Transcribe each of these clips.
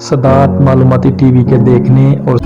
Sadat मालूमाती TV के देखने और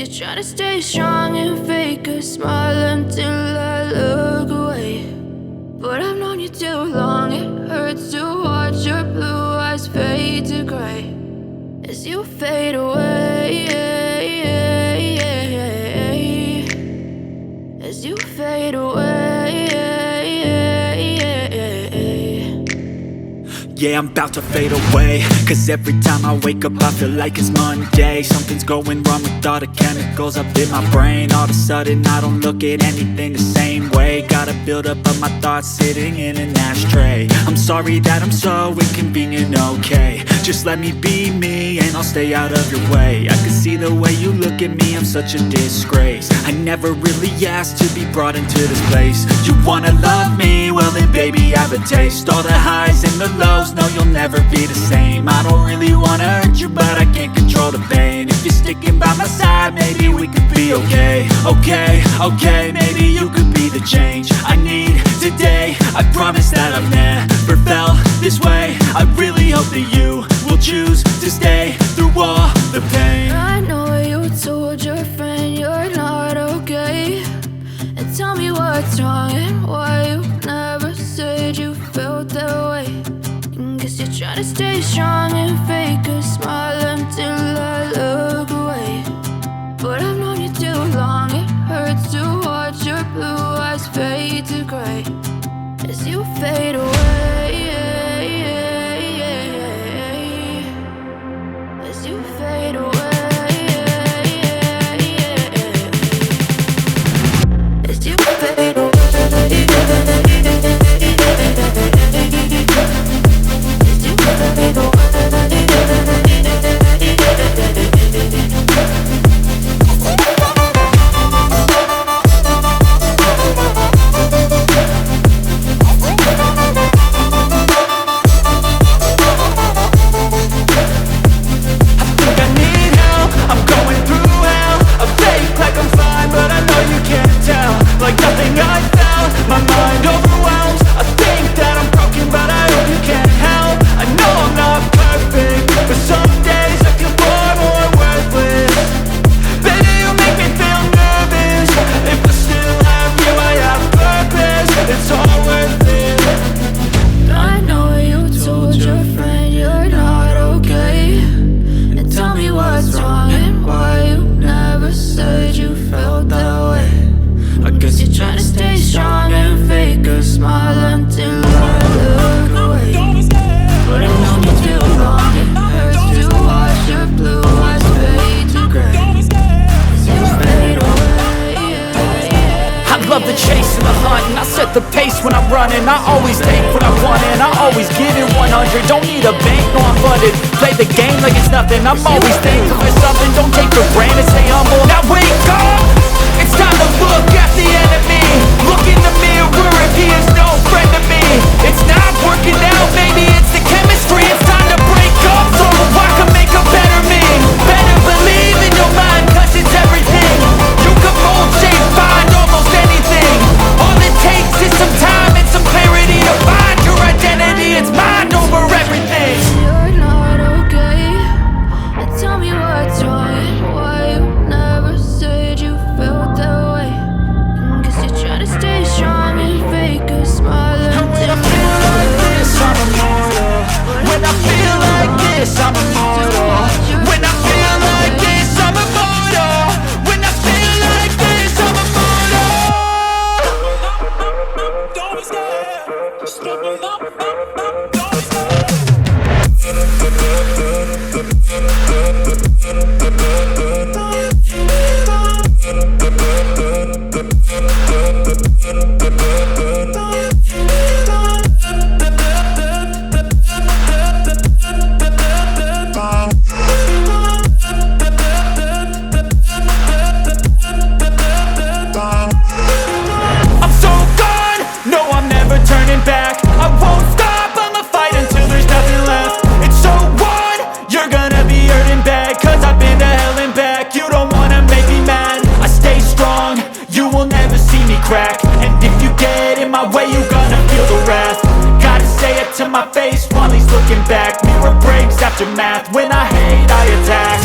you're trying to stay strong and fake a smile until I look away. But I've known you too long, it hurts to watch your blue eyes fade to gray as you fade away, as you fade away. Yeah, I'm about to fade away, cause every time I wake up I feel like it's Monday. Something's going wrong with all the chemicals up in my brain. All of a sudden I don't look at anything the same way. Gotta build up of my thoughts sitting in an ashtray. I'm sorry that I'm so inconvenient, okay. Just let me be me and I'll stay out of your way. I can see the way you look at me, I'm such a disgrace. I never really asked to be brought into this place. You wanna love me? Well then baby, have a taste. All the highs and the lows, no, you'll never be the same. I don't really wanna hurt you, but I can't control the pain. If you're sticking by my side, maybe we could be okay. Okay, maybe you could be the change I need today. I promise that I've never felt this way. I really hope that you will choose to stay through all the pain. I know you told your friend you're not okay, and tell me what's wrong and why you never said you felt that way. Guess you're trying to stay strong and fake a smile until I look away. But I've known you too long, it hurts to watch your blue eyes fade to gray as you fade away, as you fade away, as you fade away. The pace when I'm running, I always take what I want and I always give it 100. Don't need a bank, no I'm funded. Play the game like it's nothing, I'm always thankful for something. Don't take for granted, stay humble. Now wake up! It's time to look at the enemy. Look in the mirror if he is no friend to me. It's not working out, maybe it's the chemistry. It's time to break up so I can make a better me. Better believe in your mind, cause it's everything. You can mold, shape, find almost anything. All it takes is some time and some clarity to find your identity. It's mind over everything. You're not okay, and tell me what's wrong and why you never said you felt that way. Guess you're trying to stay strong and fake a smile until I feel like this, I'm immortal. When I feel like this, I'm immortal. When I feel like this, I'm immortal. When I feel like this, I'm immortal. Don't be scared. Just open up. Don't be scared. I'm so gone, no I'm never turning back. I won't stop, I'ma fight until there's nothing left. It's so on, you're gonna be hurting bad, cause I've been to hell and back. You don't wanna make me mad, I stay strong, you will never see me crack. And if you get in my way, you're gonna feel the wrath. Gotta say it to my face while he's looking back. Mirror breaks after math, when I hate I attack.